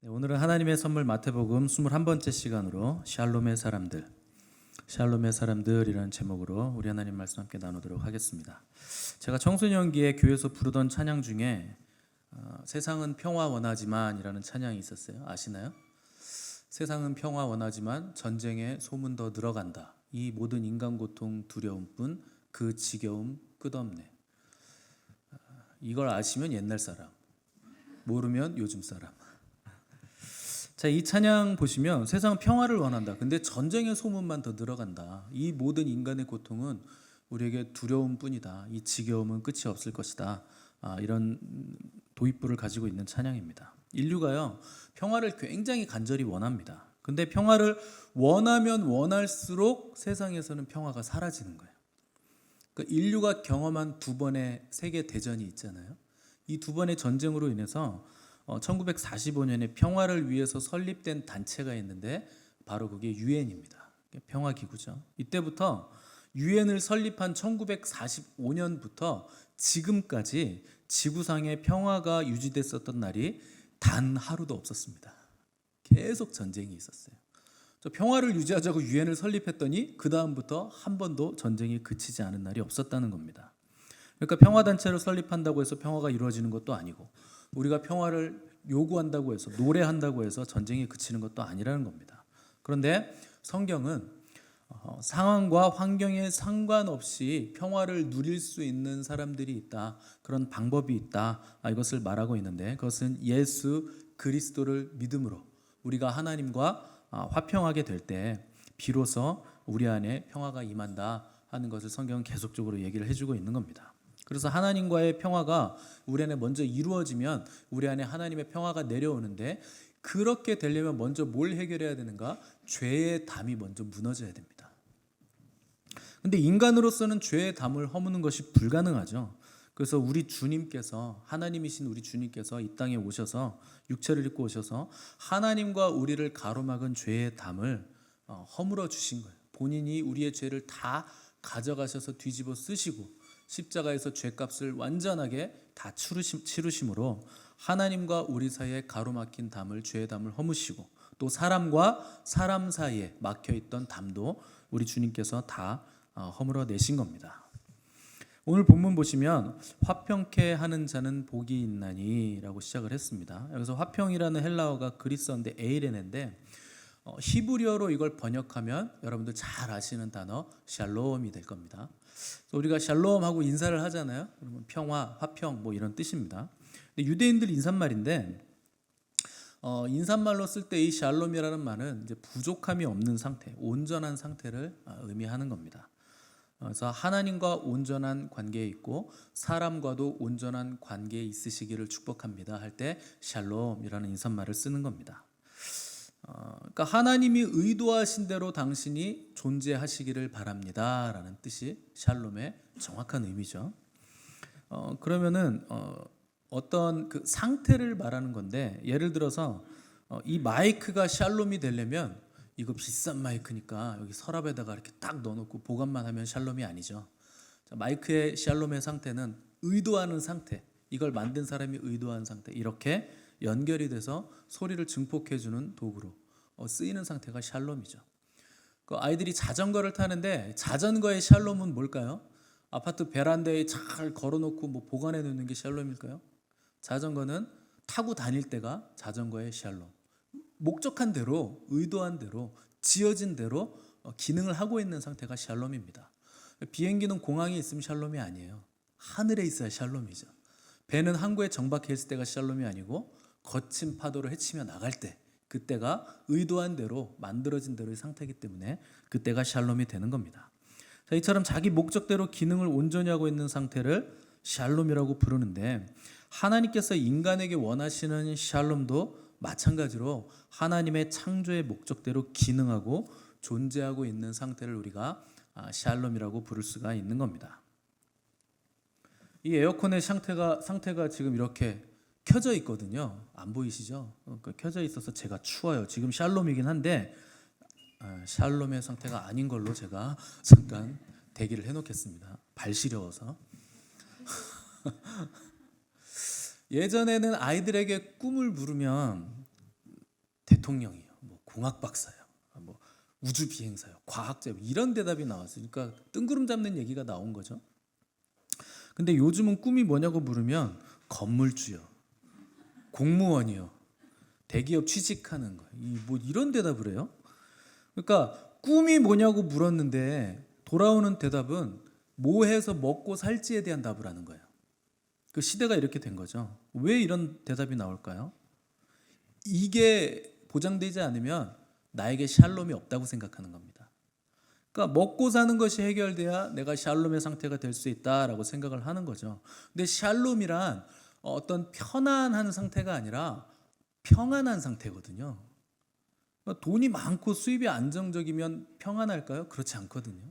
네, 오늘은 하나님의 선물 마태복음 21번째 시간으로 샬롬의 사람들이라는 제목으로 우리 하나님 말씀 함께 나누도록 하겠습니다. 제가 청소년기에 교회에서 부르던 찬양 중에 세상은 평화 원하지만 이라는 찬양이 있었어요. 아시나요? 세상은 평화 원하지만 전쟁에 소문 더 늘어간다. 이 모든 인간 고통 두려움뿐 그 지겨움 끝없네. 이걸 아시면 옛날 사람, 모르면 요즘 사람. 자, 이 찬양 보시면 세상 평화를 원한다. 근데 전쟁의 소문만 더 늘어간다. 이 모든 인간의 고통은 우리에게 두려움뿐이다. 이 지겨움은 끝이 없을 것이다. 이런 도입부를 가지고 있는 찬양입니다. 인류가요, 평화를 굉장히 간절히 원합니다. 근데 평화를 원하면 원할수록 세상에서는 평화가 사라지는 거예요. 그러니까 인류가 경험한 두 번의 세계 대전이 있잖아요. 이 두 번의 전쟁으로 인해서 1945년에 평화를 위해서 설립된 단체가 있는데 바로 그게 유엔입니다. 평화기구죠. 이때부터 유엔을 설립한 1945년부터 지금까지 지구상의 평화가 유지됐었던 날이 단 하루도 없었습니다. 계속 전쟁이 있었어요. 평화를 유지하자고 유엔을 설립했더니 그 다음부터 한 번도 전쟁이 그치지 않은 날이 없었다는 겁니다. 그러니까 평화단체를 설립한다고 해서 평화가 이루어지는 것도 아니고 우리가 평화를 요구한다고 해서 노래한다고 해서 전쟁이 그치는 것도 아니라는 겁니다. 그런데 성경은 상황과 환경에 상관없이 평화를 누릴 수 있는 사람들이 있다. 그런 방법이 있다. 이것을 말하고 있는데 그것은 예수 그리스도를 믿음으로 우리가 하나님과 화평하게 될 때 비로소 우리 안에 평화가 임한다 하는 것을 성경은 계속적으로 얘기를 해주고 있는 겁니다. 그래서 하나님과의 평화가 우리 안에 먼저 이루어지면 우리 안에 하나님의 평화가 내려오는데 그렇게 되려면 먼저 뭘 해결해야 되는가? 죄의 담이 먼저 무너져야 됩니다. 근데 인간으로서는 죄의 담을 허무는 것이 불가능하죠. 그래서 우리 주님께서 하나님이신 우리 주님께서 이 땅에 오셔서 육체를 입고 오셔서 하나님과 우리를 가로막은 죄의 담을 허물어 주신 거예요. 본인이 우리의 죄를 다 가져가셔서 뒤집어 쓰시고 십자가에서 죄값을 완전하게 다 치르심으로 하나님과 우리 사이에 가로막힌 담을 죄의 담을 허무시고 또 사람과 사람 사이에 막혀있던 담도 우리 주님께서 다 허물어 내신 겁니다. 오늘 본문 보시면 화평케 하는 자는 복이 있나니 라고 시작을 했습니다. 여기서 화평이라는 헬라어가 그리스어인데 에이레네인데 히브리어로 이걸 번역하면 여러분들 잘 아시는 단어 샬롬이 될 겁니다. 우리가 샬롬하고 인사를 하잖아요. 그러면 평화, 화평 뭐 이런 뜻입니다. 근데 유대인들 인사말인데 인사말로 쓸 때 이 샬롬이라는 말은 이제 부족함이 없는 상태, 온전한 상태를 의미하는 겁니다. 그래서 하나님과 온전한 관계에 있고 사람과도 온전한 관계에 있으시기를 축복합니다 할 때 샬롬이라는 인사말을 쓰는 겁니다. 그러니까 하나님이 의도하신 대로 당신이 존재하시기를 바랍니다 라는 뜻이 샬롬의 정확한 의미죠. 그러면은 어떤 그 상태를 말하는 건데 예를 들어서 이 마이크가 샬롬이 되려면 이거 비싼 마이크니까 여기 서랍에다가 이렇게 딱 넣어놓고 보관만 하면 샬롬이 아니죠. 마이크의 샬롬의 상태는 의도하는 상태, 이걸 만든 사람이 의도한 상태, 이렇게 연결이 돼서 소리를 증폭해주는 도구로 쓰이는 상태가 샬롬이죠. 그 아이들이 자전거를 타는데 자전거의 샬롬은 뭘까요? 아파트 베란다에 잘 걸어놓고 뭐 보관해 놓는 게 샬롬일까요? 자전거는 타고 다닐 때가 자전거의 샬롬. 목적한 대로, 의도한 대로, 지어진 대로 기능을 하고 있는 상태가 샬롬입니다. 비행기는 공항에 있으면 샬롬이 아니에요. 하늘에 있어야 샬롬이죠. 배는 항구에 정박해 있을 때가 샬롬이 아니고 거친 파도를 헤치며 나갈 때 그때가 의도한 대로 만들어진 대로의 상태이기 때문에 그때가 샬롬이 되는 겁니다. 자, 이처럼 자기 목적대로 기능을 온전히 하고 있는 상태를 샬롬이라고 부르는데 하나님께서 인간에게 원하시는 샬롬도 마찬가지로 하나님의 창조의 목적대로 기능하고 존재하고 있는 상태를 우리가 샬롬이라고 부를 수가 있는 겁니다. 이 에어컨의 상태가 지금 이렇게 켜져 있거든요. 안 보이시죠? 켜져 있어서 제가 추워요. 지금 샬롬이긴 한데 샬롬의 상태가 아닌 걸로 제가 잠깐 대기를 해놓겠습니다. 발 시려워서. 예전에는 아이들에게 꿈을 물으면 대통령이요, 뭐 공학 박사요, 뭐 우주 비행사요, 과학자 이런 대답이 나왔어요. 그러니까 뜬구름 잡는 얘기가 나온 거죠. 근데 요즘은 꿈이 뭐냐고 물으면 건물주요, 공무원이요, 대기업 취직하는 거, 뭐 이런 대답을 해요. 그러니까 꿈이 뭐냐고 물었는데 돌아오는 대답은 뭐 해서 먹고 살지에 대한 답을 하는 거예요. 그 시대가 이렇게 된 거죠. 왜 이런 대답이 나올까요? 이게 보장되지 않으면 나에게 샬롬이 없다고 생각하는 겁니다. 그러니까 먹고 사는 것이 해결돼야 내가 샬롬의 상태가 될 수 있다라고 생각을 하는 거죠. 근데 샬롬이란 어떤 편안한 상태가 아니라 평안한 상태거든요. 그러니까 돈이 많고 수입이 안정적이면 평안할까요? 그렇지 않거든요.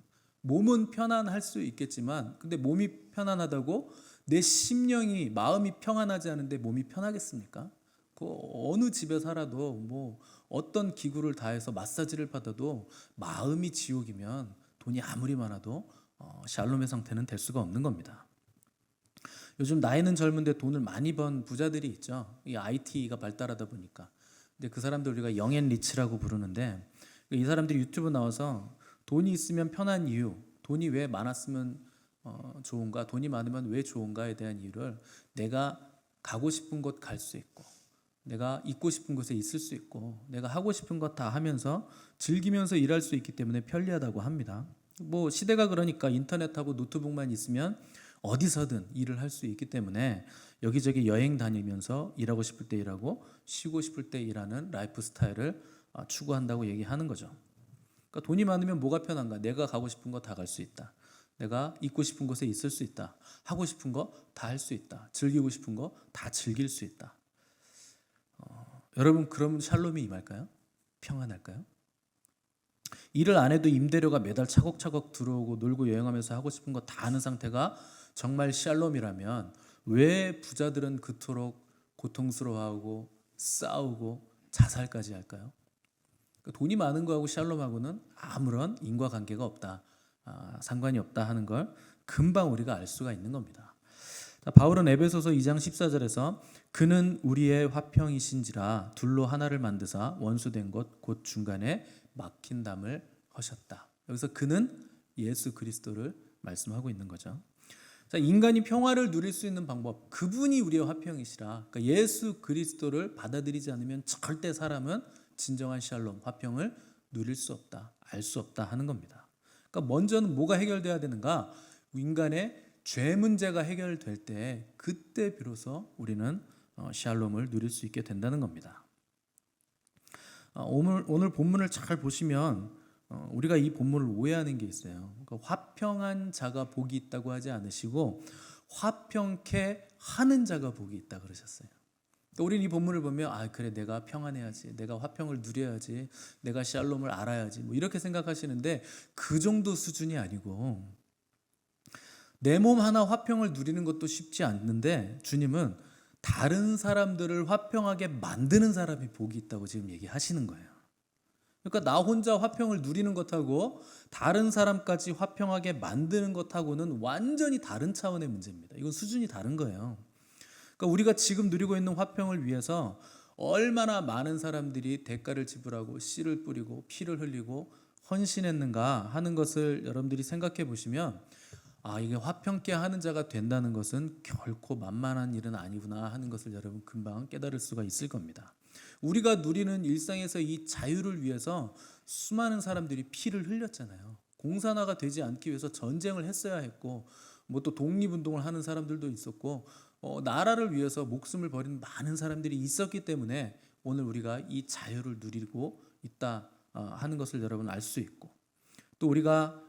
몸은 편안할 수 있겠지만 근데 몸이 편안하다고 내 심령이 마음이 평안하지 않은데 몸이 편하겠습니까? 그 어느 집에 살아도 뭐 어떤 기구를 다해서 마사지를 받아도 마음이 지옥이면 돈이 아무리 많아도 샬롬의 상태는 될 수가 없는 겁니다. 요즘 나이는 젊은데 돈을 많이 번 부자들이 있죠. 이 IT가 발달하다 보니까. 근데 그 사람들 우리가 영앤리치라고 부르는데 이 사람들이 유튜브 나와서 돈이 있으면 편한 이유, 돈이 왜 많았으면 좋은가, 돈이 많으면 왜 좋은가에 대한 이유를 내가 가고 싶은 곳 갈 수 있고 내가 있고 싶은 곳에 있을 수 있고 내가 하고 싶은 것 다 하면서 즐기면서 일할 수 있기 때문에 편리하다고 합니다. 뭐 시대가 그러니까 인터넷하고 노트북만 있으면 어디서든 일을 할 수 있기 때문에 여기저기 여행 다니면서 일하고 싶을 때 일하고 쉬고 싶을 때 일하는 라이프 스타일을 추구한다고 얘기하는 거죠. 그러니까 돈이 많으면 뭐가 편한가? 내가 가고 싶은 거 다 갈 수 있다. 내가 있고 싶은 곳에 있을 수 있다. 하고 싶은 거 다 할 수 있다. 즐기고 싶은 거 다 즐길 수 있다. 여러분 그럼 샬롬이 임할까요? 평안할까요? 일을 안 해도 임대료가 매달 차곡차곡 들어오고 놀고 여행하면서 하고 싶은 거 다 하는 상태가 정말 샬롬이라면 왜 부자들은 그토록 고통스러워하고 싸우고 자살까지 할까요? 돈이 많은 거하고 샬롬하고는 아무런 인과관계가 없다, 상관이 없다 하는 걸 금방 우리가 알 수가 있는 겁니다. 바울은 에베소서 2장 14절에서 그는 우리의 화평이신지라 둘로 하나를 만드사 원수된 것 곧 중간에 막힌 담을 허셨다. 여기서 그는 예수 그리스도를 말씀하고 있는 거죠. 자, 인간이 평화를 누릴 수 있는 방법, 그분이 우리의 화평이시라. 그러니까 예수 그리스도를 받아들이지 않으면 절대 사람은 진정한 샬롬, 화평을 누릴 수 없다, 알 수 없다 하는 겁니다. 그러니까 먼저는 뭐가 해결돼야 되는가? 인간의 죄 문제가 해결될 때 그때 비로소 우리는 샬롬을 누릴 수 있게 된다는 겁니다. 오늘 본문을 잘 보시면 우리가 이 본문을 오해하는 게 있어요. 그러니까 화평한 자가 복이 있다고 하지 않으시고 화평케 하는 자가 복이 있다 그러셨어요. 그러니까 우리는 이 본문을 보면 그래 내가 평안해야지, 내가 화평을 누려야지, 내가 샬롬을 알아야지 뭐 이렇게 생각하시는데 그 정도 수준이 아니고 내 몸 하나 화평을 누리는 것도 쉽지 않는데 주님은 다른 사람들을 화평하게 만드는 사람이 복이 있다고 지금 얘기하시는 거예요. 그러니까 나 혼자 화평을 누리는 것하고 다른 사람까지 화평하게 만드는 것하고는 완전히 다른 차원의 문제입니다. 이건 수준이 다른 거예요. 그러니까 우리가 지금 누리고 있는 화평을 위해서 얼마나 많은 사람들이 대가를 지불하고 씨를 뿌리고 피를 흘리고 헌신했는가 하는 것을 여러분들이 생각해 보시면 이게 화평케 하는 자가 된다는 것은 결코 만만한 일은 아니구나 하는 것을 여러분 금방 깨달을 수가 있을 겁니다. 우리가 누리는 일상에서 이 자유를 위해서 수많은 사람들이 피를 흘렸잖아요. 공산화가 되지 않기 위해서 전쟁을 했어야 했고 뭐 또 독립운동을 하는 사람들도 있었고 나라를 위해서 목숨을 버린 많은 사람들이 있었기 때문에 오늘 우리가 이 자유를 누리고 있다 하는 것을 여러분 알 수 있고 또 우리가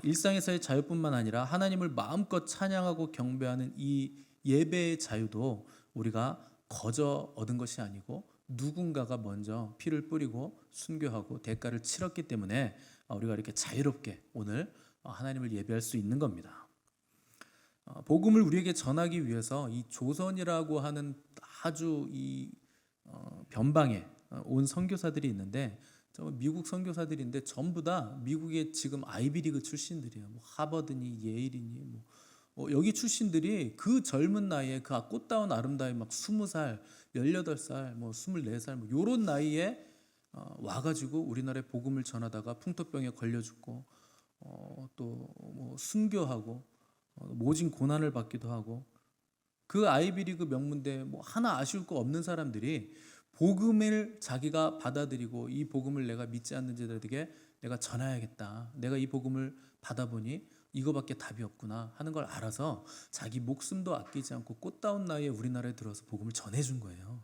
일상에서의 자유뿐만 아니라 하나님을 마음껏 찬양하고 경배하는 이 예배의 자유도 우리가 거저 얻은 것이 아니고 누군가가 먼저 피를 뿌리고 순교하고 대가를 치렀기 때문에 우리가 이렇게 자유롭게 오늘 하나님을 예배할 수 있는 겁니다. 복음을 우리에게 전하기 위해서 이 조선이라고 하는 아주 이 변방에 온 선교사들이 있는데 미국 선교사들인데 전부 다 미국의 지금 아이비리그 출신들이에요. 뭐 하버드니 예일이니 여기 출신들이 그 젊은 나이에 그 꽃다운 아름다움에 막 20살, 18살, 뭐 24살 뭐 이런 나이에 와가지고 우리나라에 복음을 전하다가 풍토병에 걸려 죽고 또 뭐 순교하고 모진 고난을 받기도 하고 그 아이비리그 명문대 뭐 하나 아쉬울 거 없는 사람들이 복음을 자기가 받아들이고 이 복음을 내가 믿지 않는 자들에게 내가 전해야겠다. 내가 이 복음을 받아보니 이거밖에 답이 없구나 하는 걸 알아서 자기 목숨도 아끼지 않고 꽃다운 나이에 우리나라에 들어서 복음을 전해준 거예요.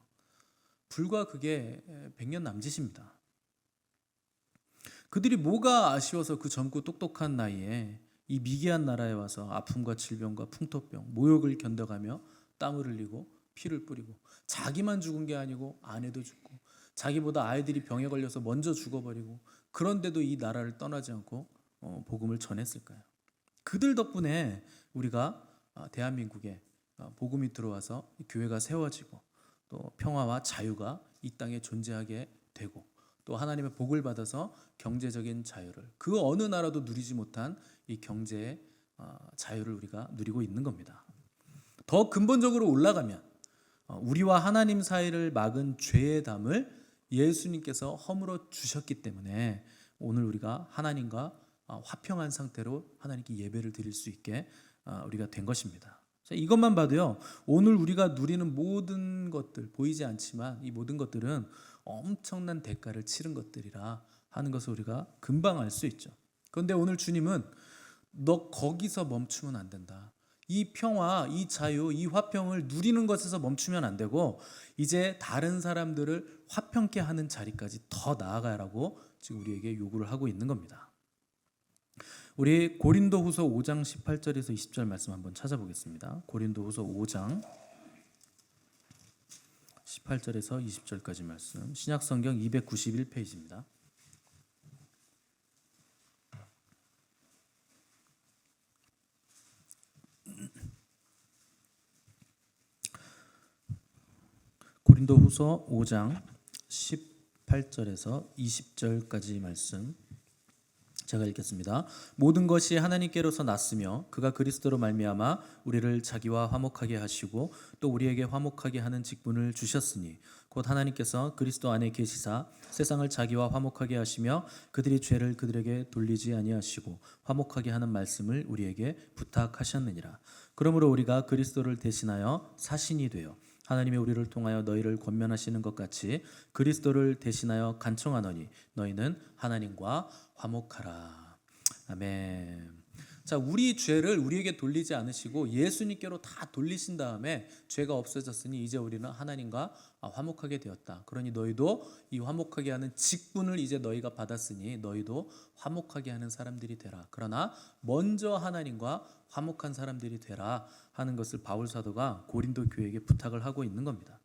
불과 그게 100년 남짓입니다. 그들이 뭐가 아쉬워서 그 젊고 똑똑한 나이에 이 미개한 나라에 와서 아픔과 질병과 풍토병, 모욕을 견뎌가며 땀을 흘리고 피를 뿌리고 자기만 죽은 게 아니고 아내도 죽고 자기보다 아이들이 병에 걸려서 먼저 죽어버리고 그런데도 이 나라를 떠나지 않고 복음을 전했을까요? 그들 덕분에 우리가 대한민국에 복음이 들어와서 교회가 세워지고 또 평화와 자유가 이 땅에 존재하게 되고 또 하나님의 복을 받아서 경제적인 자유를 그 어느 나라도 누리지 못한 이 경제의 자유를 우리가 누리고 있는 겁니다. 더 근본적으로 올라가면 우리와 하나님 사이를 막은 죄의 담을 예수님께서 허물어 주셨기 때문에 오늘 우리가 하나님과 화평한 상태로 하나님께 예배를 드릴 수 있게 우리가 된 것입니다. 이것만 봐도요, 오늘 우리가 누리는 모든 것들 보이지 않지만 이 모든 것들은 엄청난 대가를 치른 것들이라 하는 것을 우리가 금방 알 수 있죠. 그런데 오늘 주님은 너 거기서 멈추면 안 된다. 이 평화, 이 자유, 이 화평을 누리는 것에서 멈추면 안 되고 이제 다른 사람들을 화평케 하는 자리까지 더 나아가라고 지금 우리에게 요구를 하고 있는 겁니다. 우리 고린도후서 5장 18절에서 20절 말씀 한번 찾아보겠습니다. 고린도후서 5장 18절에서 20절까지 말씀, 신약성경 291페이지입니다. 고린도후서 5장 18절에서 20절까지 말씀 제가 읽겠습니다. 모든 것이 하나님께로서 났으며 그가 그리스도로 말미암아 우리를 자기와 화목하게 하시고 또 우리에게 화목하게 하는 직분을 주셨으니 곧 하나님께서 그리스도 안에 계시사 세상을 자기와 화목하게 하시며 그들이 죄를 그들에게 돌리지 아니하시고 화목하게 하는 말씀을 우리에게 부탁하셨느니라. 그러므로 우리가 그리스도를 대신하여 사신이 되어 하나님이 우리를 통하여 너희를 권면하시는 것 같이 그리스도를 대신하여 간청하노니 너희는 하나님과 화목하라. 아멘. 자, 우리 죄를 우리에게 돌리지 않으시고 예수님께로 다 돌리신 다음에 죄가 없어졌으니 이제 우리는 하나님과 화목하게 되었다. 그러니 너희도 이 화목하게 하는 직분을 이제 너희가 받았으니 너희도 화목하게 하는 사람들이 되라. 그러나 먼저 하나님과 화목한 사람들이 되라 하는 것을 바울 사도가 고린도 교회에게 부탁을 하고 있는 겁니다.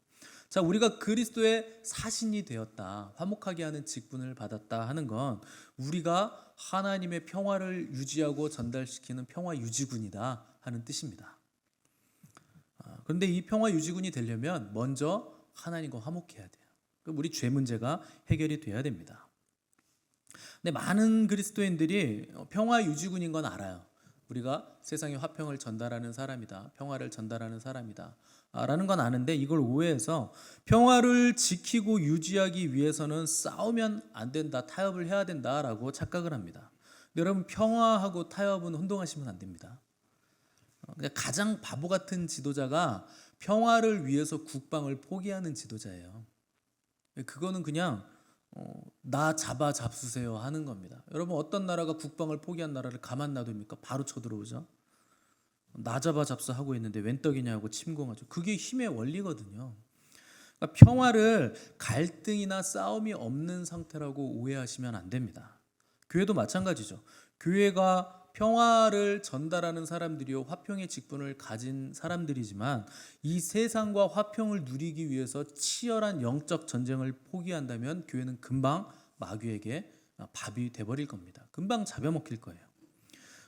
자, 우리가 그리스도의 사신이 되었다, 화목하게 하는 직분을 받았다 하는 건 우리가 하나님의 평화를 유지하고 전달시키는 평화 유지군이다 하는 뜻입니다. 그런데 이 평화 유지군이 되려면 먼저 하나님과 화목해야 돼요. 우리 죄 문제가 해결이 돼야 됩니다. 근데 많은 그리스도인들이 평화 유지군인 건 알아요. 우리가 세상에 화평을 전달하는 사람이다, 평화를 전달하는 사람이다 라는 건 아는데 이걸 오해해서 평화를 지키고 유지하기 위해서는 싸우면 안 된다, 타협을 해야 된다라고 착각을 합니다. 근데 여러분, 평화하고 타협은 혼동하시면 안 됩니다. 가장 바보 같은 지도자가 평화를 위해서 국방을 포기하는 지도자예요. 그거는 그냥 나 잡수세요 하는 겁니다. 여러분, 어떤 나라가 국방을 포기한 나라를 가만 놔둡니까? 바로 쳐들어오죠. 나 잡수 하고 있는데 웬 떡이냐고 침공하죠. 그게 힘의 원리거든요. 그러니까 평화를 갈등이나 싸움이 없는 상태라고 오해하시면 안 됩니다. 교회도 마찬가지죠. 교회가 평화를 전달하는 사람들이요, 화평의 직분을 가진 사람들이지만 이 세상과 화평을 누리기 위해서 치열한 영적 전쟁을 포기한다면 교회는 금방 마귀에게 밥이 돼버릴 겁니다. 금방 잡아먹힐 거예요.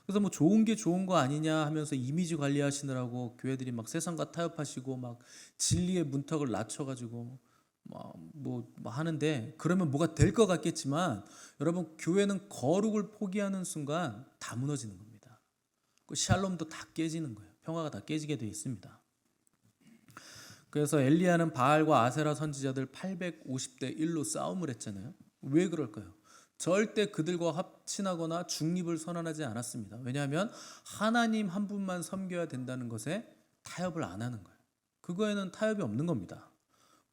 그래서 뭐 좋은 게 좋은 거 아니냐 하면서 이미지 관리하시느라고 교회들이 막 세상과 타협하시고 막 진리의 문턱을 낮춰가지고 뭐 하는데, 그러면 뭐가 될 것 같겠지만 여러분, 교회는 거룩을 포기하는 순간 다 무너지는 겁니다. 그 샬롬도 다 깨지는 거예요. 평화가 다 깨지게 되어 있습니다. 그래서 엘리야는 바알과 아세라 선지자들 850대 1로 싸움을 했잖아요. 왜 그럴까요? 절대 그들과 합친하거나 중립을 선언하지 않았습니다. 왜냐하면 하나님 한 분만 섬겨야 된다는 것에 타협을 안 하는 거예요. 그거에는 타협이 없는 겁니다.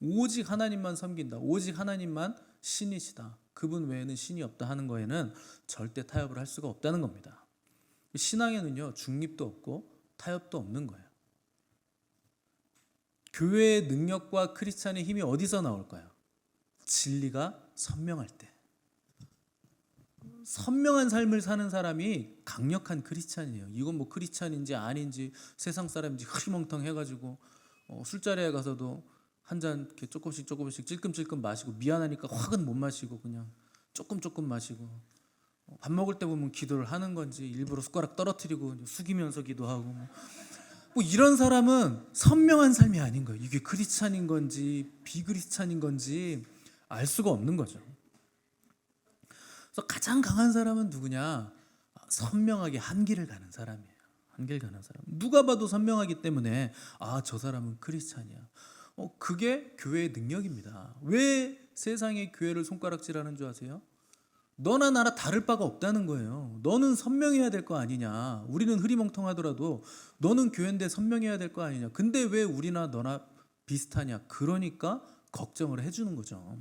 오직 하나님만 섬긴다. 오직 하나님만 신이시다. 그분 외에는 신이 없다 하는 거에는 절대 타협을 할 수가 없다는 겁니다. 신앙에는요, 중립도 없고 타협도 없는 거예요. 교회의 능력과 크리스찬의 힘이 어디서 나올까요? 진리가 선명할 때. 선명한 삶을 사는 사람이 강력한 크리스찬이에요. 이건 뭐 크리스찬인지 아닌지 세상 사람인지 흐리멍텅 해가지고 술자리에 가서도 한 잔 이렇게 조금씩 찔끔찔끔 마시고 미안하니까 확은 못 마시고 그냥 조금 마시고 밥 먹을 때 보면 기도를 하는 건지 일부러 숟가락 떨어뜨리고 숙이면서 기도하고 뭐 이런 사람은 선명한 삶이 아닌 거예요. 이게 크리스찬인 건지 비크리스찬인 건지 알 수가 없는 거죠. 그래서 가장 강한 사람은 누구냐? 선명하게 한 길을 가는 사람이에요. 한 길 가는 사람. 누가 봐도 선명하기 때문에 저 사람은 크리스찬이야. 그게 교회의 능력입니다. 왜 세상의 교회를 손가락질하는 줄 아세요? 너나 나나 다를 바가 없다는 거예요. 너는 선명해야 될 거 아니냐. 우리는 흐리멍텅하더라도 너는 교회인데 선명해야 될 거 아니냐. 근데 왜 우리나 너나 비슷하냐. 그러니까 걱정을 해주는 거죠.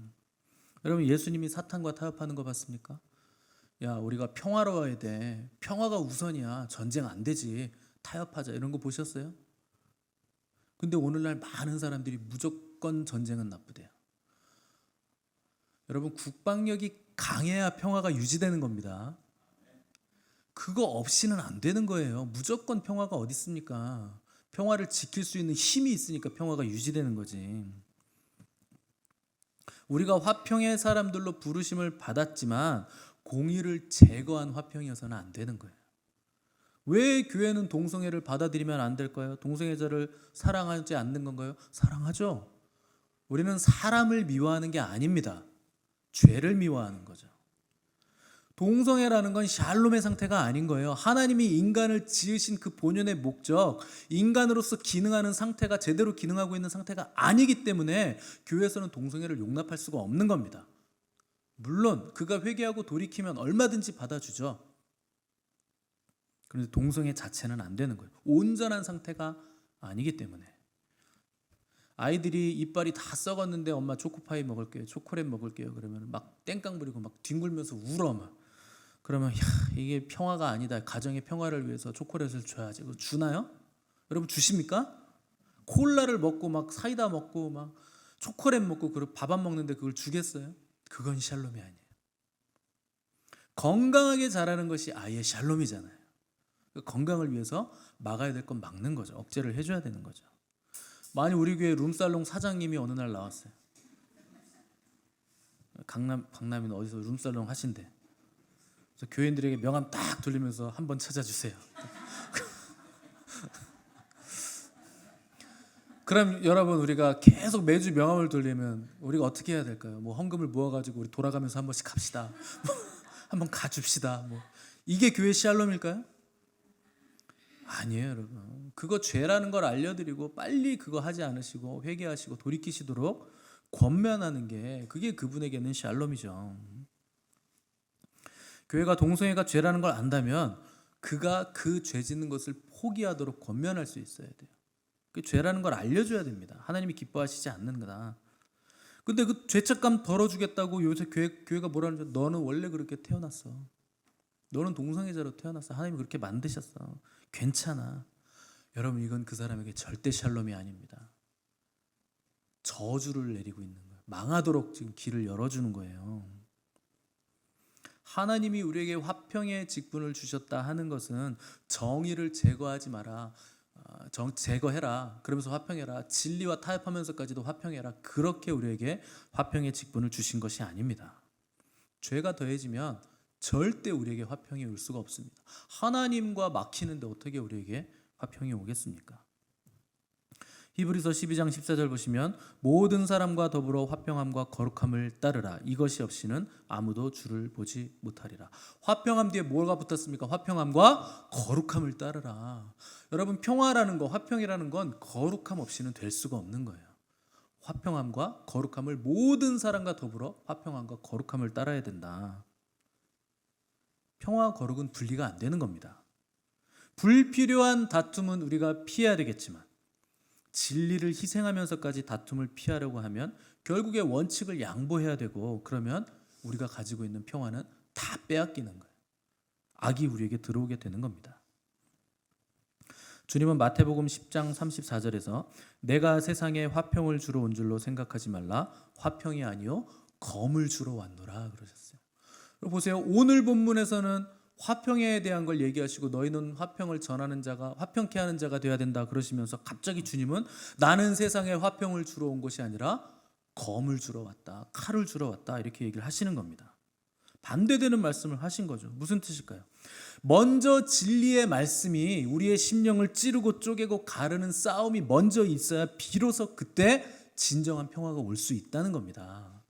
여러분, 예수님이 사탄과 타협하는 거 봤습니까? 야, 우리가 평화로워야 돼. 평화가 우선이야. 전쟁 안 되지. 타협하자. 이런 거 보셨어요? 근데 오늘날 많은 사람들이 무조건 전쟁은 나쁘대요. 여러분, 국방력이 강해야 평화가 유지되는 겁니다. 그거 없이는 안 되는 거예요. 무조건 평화가 어디 있습니까? 평화를 지킬 수 있는 힘이 있으니까 평화가 유지되는 거지. 우리가 화평의 사람들로 부르심을 받았지만 공의를 제거한 화평이어서는 안 되는 거예요. 왜 교회는 동성애를 받아들이면 안 될까요? 동성애자를 사랑하지 않는 건가요? 사랑하죠. 우리는 사람을 미워하는 게 아닙니다. 죄를 미워하는 거죠. 동성애라는 건 샬롬의 상태가 아닌 거예요. 하나님이 인간을 지으신 그 본연의 목적, 인간으로서 기능하는 상태가 제대로 기능하고 있는 상태가 아니기 때문에 교회에서는 동성애를 용납할 수가 없는 겁니다. 물론 그가 회개하고 돌이키면 얼마든지 받아주죠. 그런데 동성애 자체는 안 되는 거예요. 온전한 상태가 아니기 때문에. 아이들이 이빨이 다 썩었는데 엄마 초코파이 먹을게요, 초콜릿 먹을게요. 그러면 막 땡깡 부리고 막 뒹굴면서 울어 막. 그러면 이게 평화가 아니다. 가정의 평화를 위해서 초콜릿을 줘야지. 그거 주나요? 여러분 주십니까? 콜라를 먹고 막 사이다 먹고 막 초콜릿 먹고 그리고 밥 안 먹는데 그걸 주겠어요? 그건 샬롬이 아니에요. 건강하게 자라는 것이 아이의 샬롬이잖아요. 건강을 위해서 막아야 될 건 막는 거죠. 억제를 해줘야 되는 거죠. 만약 우리 교회 룸살롱 사장님이 어느 날 나왔어요. 강남이는 어디서 룸살롱 하신대. 그래서 교인들에게 명함 딱 돌리면서 한번 찾아주세요. 그럼 여러분, 우리가 계속 매주 명함을 돌리면 우리가 어떻게 해야 될까요? 뭐 헌금을 모아가지고 우리 돌아가면서 한 번씩 갑시다. 한번 가줍시다. 뭐 이게 교회 샬롬일까요? 아니에요, 여러분. 그거 죄라는 걸 알려드리고 빨리 그거 하지 않으시고 회개하시고 돌이키시도록 권면하는 게 그게 그분에게는 샬롬이죠. 교회가 동성애가 죄라는 걸 안다면 그가 그 죄 짓는 것을 포기하도록 권면할 수 있어야 돼요. 그 죄라는 걸 알려줘야 됩니다. 하나님이 기뻐하시지 않는 거다. 근데 그 죄책감 덜어주겠다고 요새 교회가 뭐라는 줄, 너는 원래 그렇게 태어났어. 너는 동성애자로 태어났어. 하나님이 그렇게 만드셨어. 괜찮아. 여러분, 이건 그 사람에게 절대 샬롬이 아닙니다. 저주를 내리고 있는 거예요. 망하도록 지금 길을 열어주는 거예요. 하나님이 우리에게 화평의 직분을 주셨다 하는 것은 정의를 제거하지 마라. 제거해라. 그러면서 화평해라. 진리와 타협하면서까지도 화평해라. 그렇게 우리에게 화평의 직분을 주신 것이 아닙니다. 죄가 더해지면 절대 우리에게 화평이 올 수가 없습니다. 하나님과 막히는데 어떻게 우리에게 화평이 오겠습니까? 히브리서 12장 14절 보시면 모든 사람과 더불어 화평함과 거룩함을 따르라. 이것이 없이는 아무도 주를 보지 못하리라. 화평함 뒤에 뭐가 붙었습니까? 화평함과 거룩함을 따르라. 여러분, 평화라는 거, 화평이라는 건 거룩함 없이는 될 수가 없는 거예요. 화평함과 거룩함을 모든 사람과 더불어 화평함과 거룩함을 따라야 된다. 평화와 거룩은 분리가 안 되는 겁니다. 불필요한 다툼은 우리가 피해야 되겠지만 진리를 희생하면서까지 다툼을 피하려고 하면 결국에 원칙을 양보해야 되고, 그러면 우리가 가지고 있는 평화는 다 빼앗기는 거예요. 악이 우리에게 들어오게 되는 겁니다. 주님은 마태복음 10장 34절에서 내가 세상에 화평을 주러 온 줄로 생각하지 말라, 화평이 아니요 검을 주러 왔노라 그러셨어요. 보세요. 오늘 본문에서는 화평에 대한 걸 얘기하시고 너희는 화평을 전하는 자가, 화평케 하는 자가 되어야 된다 그러시면서 갑자기 주님은 나는 세상에 화평을 주러 온 것이 아니라 검을 주러 왔다, 칼을 주러 왔다, 이렇게 얘기를 하시는 겁니다. 반대되는 말씀을 하신 거죠. 무슨 뜻일까요? 먼저 진리의 말씀이 우리의 심령을 찌르고 쪼개고 가르는 싸움이 먼저 있어야 비로소 그때 진정한 평화가 올 수 있다는 겁니다.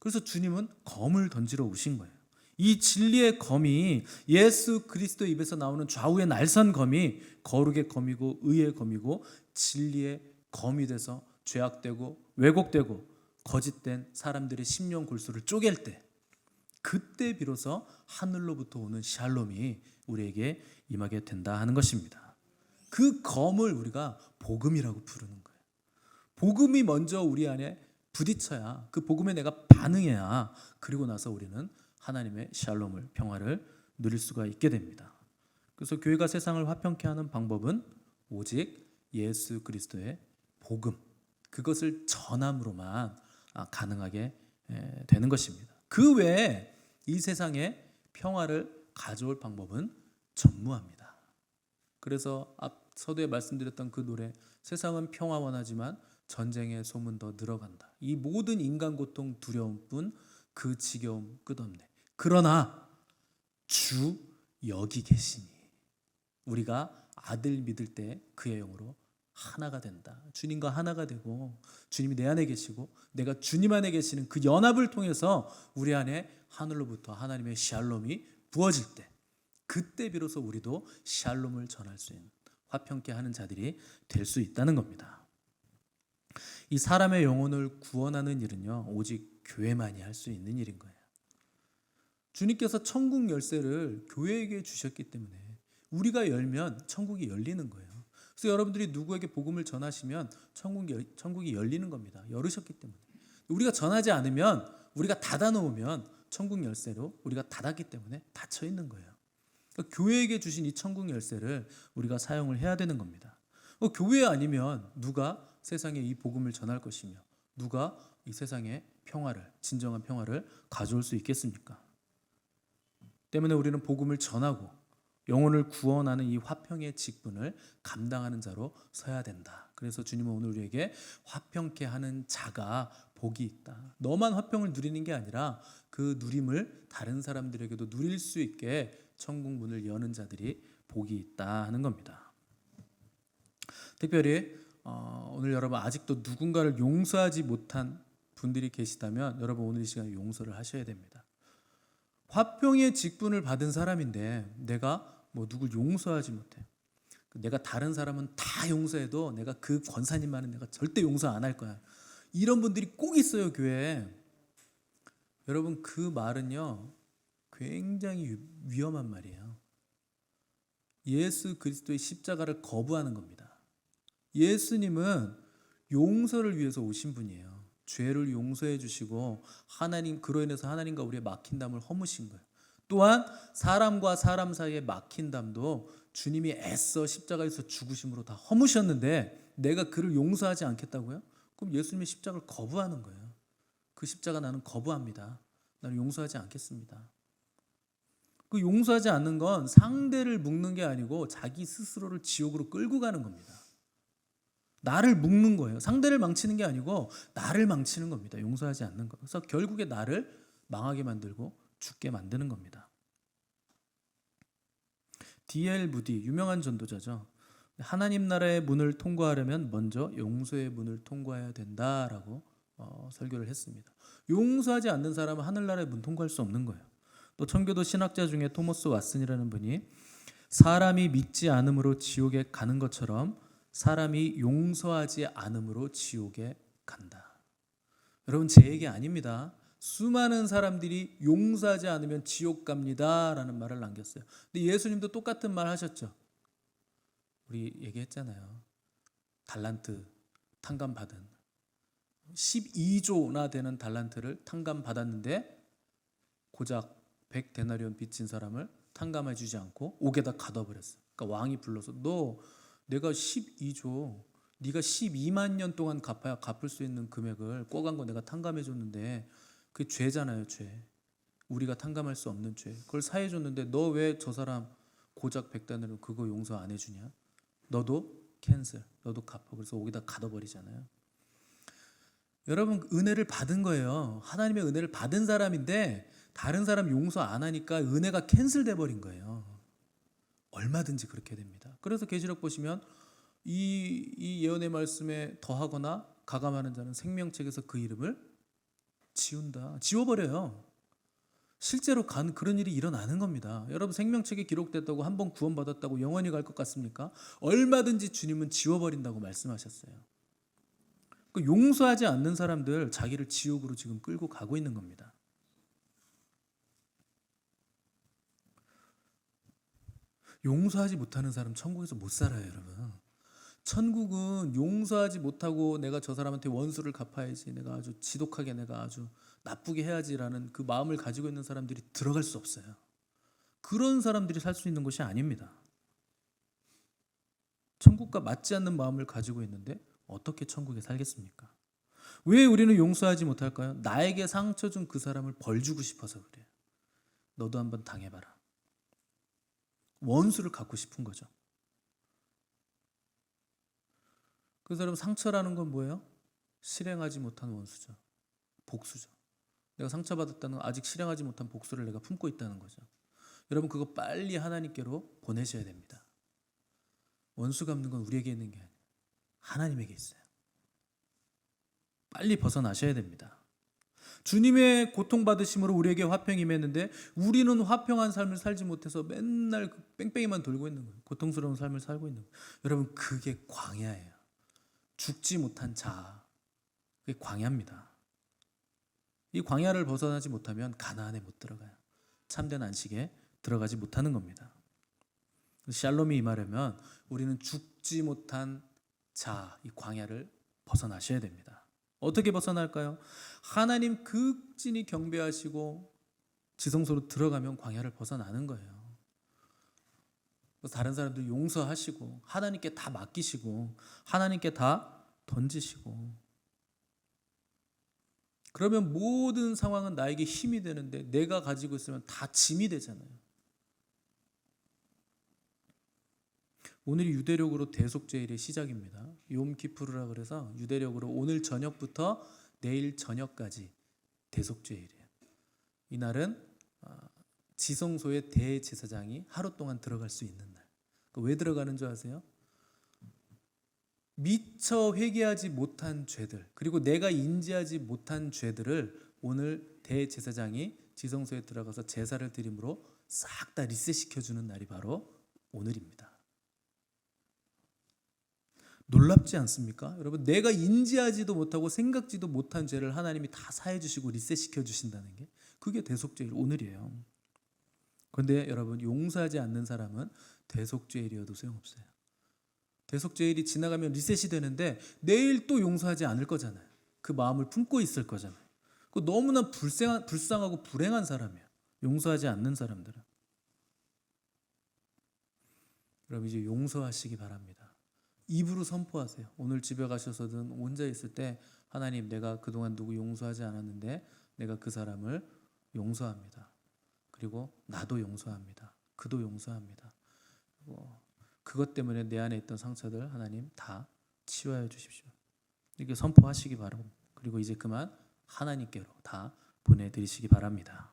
그래서 주님은 검을 던지러 오신 거예요. 이 진리의 검이, 예수 그리스도 입에서 나오는 좌우의 날선 검이 거룩의 검이고 의의 검이고 진리의 검이 돼서 죄악되고 왜곡되고 거짓된 사람들의 심령 골수를 쪼갤 때, 그때 비로소 하늘로부터 오는 샬롬이 우리에게 임하게 된다 하는 것입니다. 그 검을 우리가 복음이라고 부르는 거예요. 복음이 먼저 우리 안에 부딪혀야, 그 복음에 내가 반응해야, 그리고 나서 우리는 하나님의 샬롬을, 평화를 누릴 수가 있게 됩니다. 그래서 교회가 세상을 화평케 하는 방법은 오직 예수 그리스도의 복음, 그것을 전함으로만 가능하게 되는 것입니다. 그 외에 이 세상에 평화를 가져올 방법은 전무합니다. 그래서 앞 서두에 말씀드렸던 그 노래, 세상은 평화 원하지만 전쟁의 소문 더 늘어간다. 이 모든 인간 고통 두려움뿐 그 지겨움 끝없네. 그러나 주 여기 계시니, 우리가 아들 믿을 때 그의 영으로 하나가 된다. 주님과 하나가 되고 주님이 내 안에 계시고 내가 주님 안에 계시는 그 연합을 통해서 우리 안에 하늘로부터 하나님의 샬롬이 부어질 때, 그때 비로소 우리도 샬롬을 전할 수 있는, 화평케 하는 자들이 될 수 있다는 겁니다. 이 사람의 영혼을 구원하는 일은요, 오직 교회만이 할 수 있는 일인 거예요. 주님께서 천국 열쇠를 교회에게 주셨기 때문에 우리가 열면 천국이 열리는 거예요. 그래서 여러분들이 누구에게 복음을 전하시면 천국이 열리는 겁니다. 열으셨기 때문에. 우리가 전하지 않으면, 우리가 닫아놓으면 천국 열쇠로 우리가 닫았기 때문에 닫혀 있는 거예요. 그러니까 교회에게 주신 이 천국 열쇠를 우리가 사용을 해야 되는 겁니다. 교회 아니면 누가 세상에 이 복음을 전할 것이며 누가 이 세상에 평화를, 진정한 평화를 가져올 수 있겠습니까? 때문에 우리는 복음을 전하고 영혼을 구원하는 이 화평의 직분을 감당하는 자로 서야 된다. 그래서 주님은 오늘 우리에게 화평케 하는 자가 복이 있다. 너만 화평을 누리는 게 아니라 그 누림을 다른 사람들에게도 누릴 수 있게 천국 문을 여는 자들이 복이 있다 하는 겁니다. 특별히 오늘 여러분 아직도 누군가를 용서하지 못한 분들이 계시다면 여러분 오늘 이 시간에 용서를 하셔야 됩니다. 화평의 직분을 받은 사람인데 내가 누굴 용서하지 못해. 내가 다른 사람은 다 용서해도 내가 그 권사님만은 내가 절대 용서 안 할 거야. 이런 분들이 꼭 있어요, 교회에. 여러분 그 말은요 굉장히 위험한 말이에요. 예수 그리스도의 십자가를 거부하는 겁니다. 예수님은 용서를 위해서 오신 분이에요. 죄를 용서해 주시고 하나님, 그로 인해서 하나님과 우리의 막힌담을 허무신 거예요. 또한 사람과 사람 사이의 막힌담도 주님이 애써 십자가에서 죽으심으로 다 허무셨는데 내가 그를 용서하지 않겠다고요? 그럼 예수님의 십자가를 거부하는 거예요. 그 십자가 나는 거부합니다. 나는 용서하지 않겠습니다. 그 용서하지 않는 건 상대를 묶는 게 아니고 자기 스스로를 지옥으로 끌고 가는 겁니다. 나를 묶는 거예요. 상대를 망치는 게 아니고 나를 망치는 겁니다. 용서하지 않는 거. 그래서 결국에 나를 망하게 만들고 죽게 만드는 겁니다. D.L. 무디, 유명한 전도자죠. 하나님 나라의 문을 통과하려면 먼저 용서의 문을 통과해야 된다라고 설교를 했습니다. 용서하지 않는 사람은 하늘나라의 문 통과할 수 없는 거예요. 또 청교도 신학자 중에 토머스 왓슨이라는 분이 사람이 믿지 않음으로 지옥에 가는 것처럼 사람이 용서하지 않음으로 지옥에 간다. 여러분, 제 얘기 아닙니다. 수많은 사람들이 용서하지 않으면 지옥 갑니다 라는 말을 남겼어요. 근데 예수님도 똑같은 말 하셨죠. 우리 얘기했잖아요. 달란트 탕감받은 12조나 되는 달란트를 탕감받았는데 고작 100데나리온 빚진 사람을 탕감해 주지 않고 옥에다 가둬버렸어요. 그러니까 왕이 불러서 너 내가 12조 네가 12만 년 동안 갚아야 갚을 수 있는 금액을 꿔간 거 내가 탕감해 줬는데 그게 죄잖아요. 죄. 우리가 탕감할 수 없는 죄. 그걸 사해 줬는데 너 왜 저 사람 고작 100데나리온 그거 용서 안 해주냐. 너도 캔슬. 너도 갚아. 그래서 옥에다 가둬버리잖아요. 여러분, 은혜를 받은 거예요. 하나님의 은혜를 받은 사람인데 다른 사람 용서 안 하니까 은혜가 캔슬돼 버린 거예요. 얼마든지 그렇게 됩니다. 그래서 계시록 보시면 이 예언의 말씀에 더하거나 가감하는 자는 생명책에서 그 이름을 지운다. 지워버려요. 실제로 그런 일이 일어나는 겁니다. 여러분, 생명책에 기록됐다고 한 번 구원받았다고 영원히 갈 것 같습니까? 얼마든지 주님은 지워버린다고 말씀하셨어요. 용서하지 않는 사람들 자기를 지옥으로 지금 끌고 가고 있는 겁니다. 용서하지 못하는 사람 천국에서 못 살아요, 여러분. 천국은 용서하지 못하고 내가 저 사람한테 원수를 갚아야지, 내가 아주 지독하게 내가 아주 나쁘게 해야지라는 그 마음을 가지고 있는 사람들이 들어갈 수 없어요. 그런 사람들이 살 수 있는 것이 아닙니다. 천국과 맞지 않는 마음을 가지고 있는데 어떻게 천국에 살겠습니까? 왜 우리는 용서하지 못할까요? 나에게 상처 준 그 사람을 벌 주고 싶어서 그래요. 너도 한번 당해봐라. 원수를 갖고 싶은 거죠. 그 사람 상처라는 건 뭐예요? 실행하지 못한 원수죠. 복수죠. 내가 상처받았다는 건 아직 실행하지 못한 복수를 내가 품고 있다는 거죠. 여러분, 그거 빨리 하나님께로 보내셔야 됩니다. 원수 갚는 건 우리에게 있는 게 아니에요. 하나님에게 있어요. 빨리 벗어나셔야 됩니다. 주님의 고통받으심으로 우리에게 화평이 임했는데 우리는 화평한 삶을 살지 못해서 맨날 뺑뺑이만 돌고 있는 거예요. 고통스러운 삶을 살고 있는 거예요. 여러분, 그게 광야예요. 죽지 못한 자, 그게 광야입니다. 이 광야를 벗어나지 못하면 가나안에 못 들어가요. 참된 안식에 들어가지 못하는 겁니다. 샬롬이 임하려면 우리는 죽지 못한 자, 이 광야를 벗어나셔야 됩니다. 어떻게 벗어날까요? 하나님 극진히 경배하시고 지성소로 들어가면 광야를 벗어나는 거예요. 다른 사람들 용서하시고 하나님께 다 맡기시고 하나님께 다 던지시고, 그러면 모든 상황은 나에게 힘이 되는데 내가 가지고 있으면 다 짐이 되잖아요. 오늘이 유대력으로 대속죄일의 시작입니다. 욤키푸르라 그래서 유대력으로 오늘 저녁부터 내일 저녁까지 대속죄일이에요. 이날은 지성소의 대제사장이 하루 동안 들어갈 수 있는 날. 왜 들어가는 줄 아세요? 미처 회개하지 못한 죄들, 그리고 내가 인지하지 못한 죄들을 오늘 대제사장이 지성소에 들어가서 제사를 드림으로 싹 다 리셋시켜주는 날이 바로 오늘입니다. 놀랍지 않습니까? 여러분, 내가 인지하지도 못하고 생각지도 못한 죄를 하나님이 다 사해 주시고 리셋시켜 주신다는 게, 그게 대속죄일 오늘이에요. 그런데 여러분, 용서하지 않는 사람은 대속죄일이어도 소용없어요. 대속죄일이 지나가면 리셋이 되는데 내일 또 용서하지 않을 거잖아요. 그 마음을 품고 있을 거잖아요. 그 너무나 불쌍하고 불행한 사람이에요. 용서하지 않는 사람들은. 여러분, 이제 용서하시기 바랍니다. 입으로 선포하세요. 오늘 집에 가셔서든 혼자 있을 때, 하나님, 내가 그동안 누구 용서하지 않았는데 내가 그 사람을 용서합니다. 그리고 나도 용서합니다. 그도 용서합니다. 그것 때문에 내 안에 있던 상처들 하나님 다 치유하여 주십시오. 이렇게 선포하시기 바라고, 그리고 이제 그만 하나님께로 다 보내드리시기 바랍니다.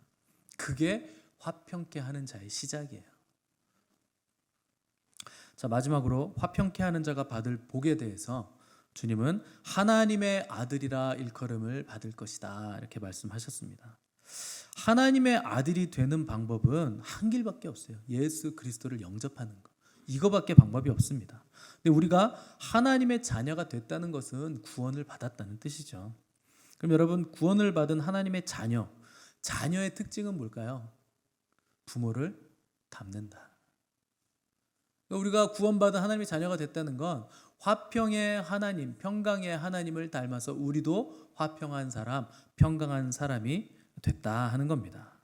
그게 화평케 하는 자의 시작이에요. 자, 마지막으로 화평케 하는 자가 받을 복에 대해서 주님은 하나님의 아들이라 일컬음을 받을 것이다, 이렇게 말씀하셨습니다. 하나님의 아들이 되는 방법은 한 길밖에 없어요. 예수 그리스도를 영접하는 것. 이거밖에 방법이 없습니다. 근데 우리가 하나님의 자녀가 됐다는 것은 구원을 받았다는 뜻이죠. 그럼 여러분, 구원을 받은 하나님의 자녀의 특징은 뭘까요? 부모를 닮는다. 우리가 구원받은 하나님의 자녀가 됐다는 건 화평의 하나님, 평강의 하나님을 닮아서 우리도 화평한 사람, 평강한 사람이 됐다 하는 겁니다.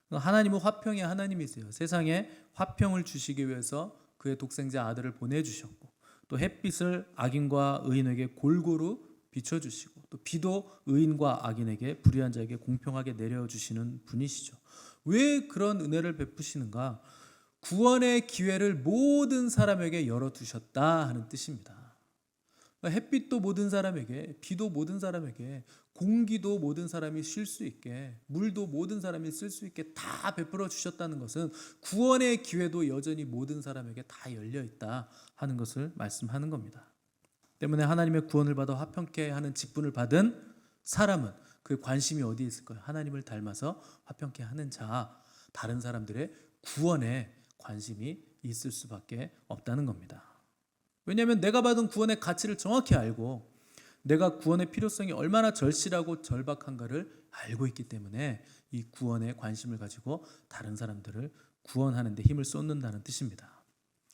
하나님은 화평의 하나님이세요. 세상에 화평을 주시기 위해서 그의 독생자 아들을 보내주셨고, 또 햇빛을 악인과 의인에게 골고루 비춰주시고, 또 비도 의인과 악인에게, 불의한 자에게 공평하게 내려주시는 분이시죠. 왜 그런 은혜를 베푸시는가? 구원의 기회를 모든 사람에게 열어두셨다 하는 뜻입니다. 햇빛도 모든 사람에게, 비도 모든 사람에게, 공기도 모든 사람이 쉴 수 있게, 물도 모든 사람이 쓸 수 있게 다 베풀어 주셨다는 것은 구원의 기회도 여전히 모든 사람에게 다 열려 있다 하는 것을 말씀하는 겁니다. 때문에 하나님의 구원을 받아 화평케 하는 직분을 받은 사람은 그 관심이 어디에 있을까요? 하나님을 닮아서 화평케 하는 자, 다른 사람들의 구원에 관심이 있을 수밖에 없다는 겁니다. 왜냐하면 내가 받은 구원의 가치를 정확히 알고 내가 구원의 필요성이 얼마나 절실하고 절박한가를 알고 있기 때문에 이 구원에 관심을 가지고 다른 사람들을 구원하는 데 힘을 쏟는다는 뜻입니다.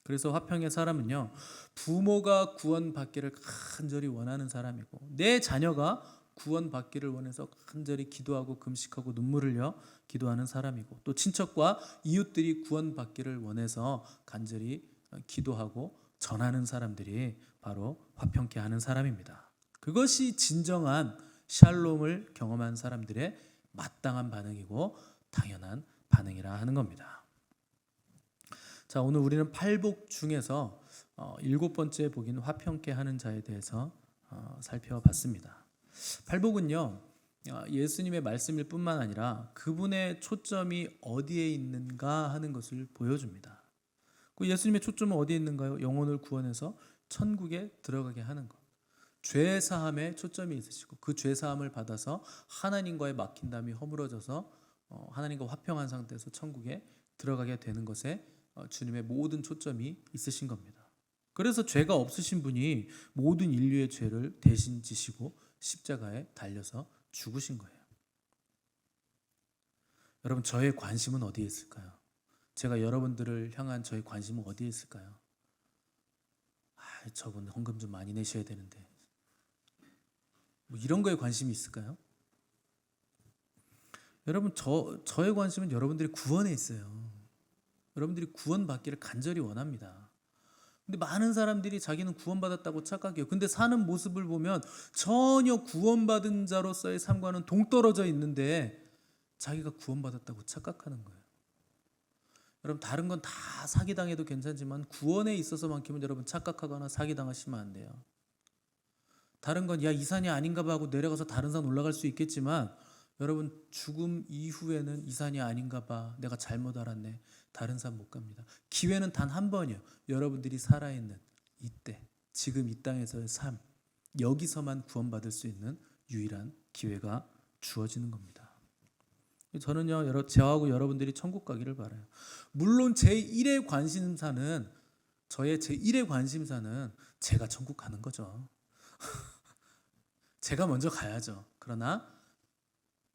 그래서 화평의 사람은요, 부모가 구원받기를 간절히 원하는 사람이고, 내 자녀가 구원받기를 원해서 간절히 기도하고 금식하고 눈물을 흘려 기도하는 사람이고, 또 친척과 이웃들이 구원받기를 원해서 간절히 기도하고 전하는 사람들이 바로 화평케 하는 사람입니다. 그것이 진정한 샬롬을 경험한 사람들의 마땅한 반응이고 당연한 반응이라 하는 겁니다. 자, 오늘 우리는 팔복 중에서 7번째 복인 화평케 하는 자에 대해서 살펴봤습니다. 팔복은요, 예수님의 말씀일 뿐만 아니라 그분의 초점이 어디에 있는가 하는 것을 보여줍니다. 그 예수님의 초점은 어디에 있는가요? 영혼을 구원해서 천국에 들어가게 하는 것. 죄 사함에 초점이 있으시고, 그 죄 사함을 받아서 하나님과의 막힌담이 허물어져서 하나님과 화평한 상태에서 천국에 들어가게 되는 것에 주님의 모든 초점이 있으신 겁니다. 그래서 죄가 없으신 분이 모든 인류의 죄를 대신 지시고 십자가에 달려서 죽으신 거예요. 여러분, 저의 관심은 어디에 있을까요? 제가 여러분들을 향한 저의 관심은 어디에 있을까요? 저분 헌금 좀 많이 내셔야 되는데, 뭐 이런 거에 관심이 있을까요? 여러분, 저의 관심은 여러분들의 구원에 있어요. 여러분들이 구원받기를 간절히 원합니다. 근데 많은 사람들이 자기는 구원받았다고 착각해요. 근데 사는 모습을 보면 전혀 구원받은 자로서의 삶과는 동떨어져 있는데 자기가 구원받았다고 착각하는 거예요. 여러분, 다른 건 다 사기당해도 괜찮지만 구원에 있어서만큼은 여러분 착각하거나 사기당하시면 안 돼요. 다른 건 이 산이 아닌가 봐 하고 내려가서 다른 산 올라갈 수 있겠지만, 여러분, 죽음 이후에는 이 산이 아닌가 봐, 내가 잘못 알았네, 다른 산 못 갑니다. 기회는 단 한 번이에요. 여러분들이 살아있는 이때, 지금 이 땅에서의 삶, 여기서만 구원받을 수 있는 유일한 기회가 주어지는 겁니다. 저는요, 저하고 여러분들이 천국 가기를 바라요. 물론 제1의 관심사는, 저의 제1의 관심사는 제가 천국 가는 거죠. 제가 먼저 가야죠. 그러나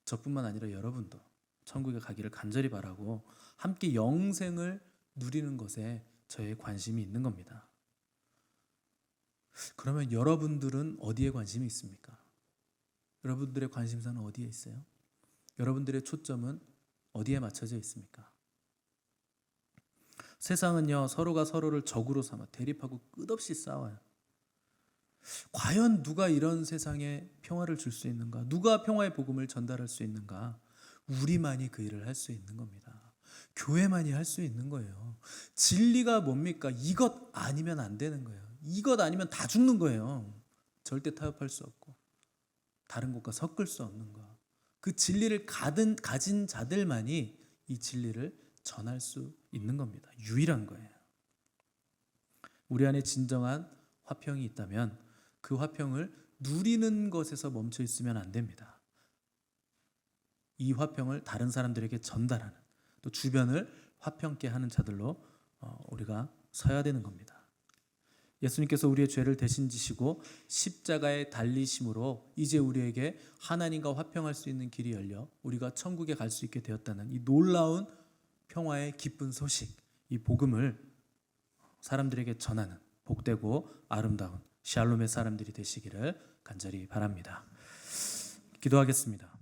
저뿐만 아니라 여러분도 천국에 가기를 간절히 바라고 함께 영생을 누리는 것에 저의 관심이 있는 겁니다. 그러면 여러분들은 어디에 관심이 있습니까? 여러분들의 관심사는 어디에 있어요? 여러분들의 초점은 어디에 맞춰져 있습니까? 세상은요, 서로가 서로를 적으로 삼아 대립하고 끝없이 싸워요. 과연 누가 이런 세상에 평화를 줄 수 있는가? 누가 평화의 복음을 전달할 수 있는가? 우리만이 그 일을 할 수 있는 겁니다. 교회만이 할 수 있는 거예요. 진리가 뭡니까? 이것 아니면 안 되는 거예요. 이것 아니면 다 죽는 거예요. 절대 타협할 수 없고 다른 것과 섞을 수 없는 거. 그 진리를 가진 자들만이 이 진리를 전할 수 있는 겁니다. 유일한 거예요. 우리 안에 진정한 화평이 있다면 그 화평을 누리는 것에서 멈춰 있으면 안 됩니다. 이 화평을 다른 사람들에게 전달하는, 또 주변을 화평케 하는 자들로 우리가 서야 되는 겁니다. 예수님께서 우리의 죄를 대신 지시고 십자가에 달리심으로 이제 우리에게 하나님과 화평할 수 있는 길이 열려 우리가 천국에 갈 수 있게 되었다는 이 놀라운 평화의 기쁜 소식, 이 복음을 사람들에게 전하는 복되고 아름다운 샬롬의 사람들이 되시기를 간절히 바랍니다. 기도하겠습니다.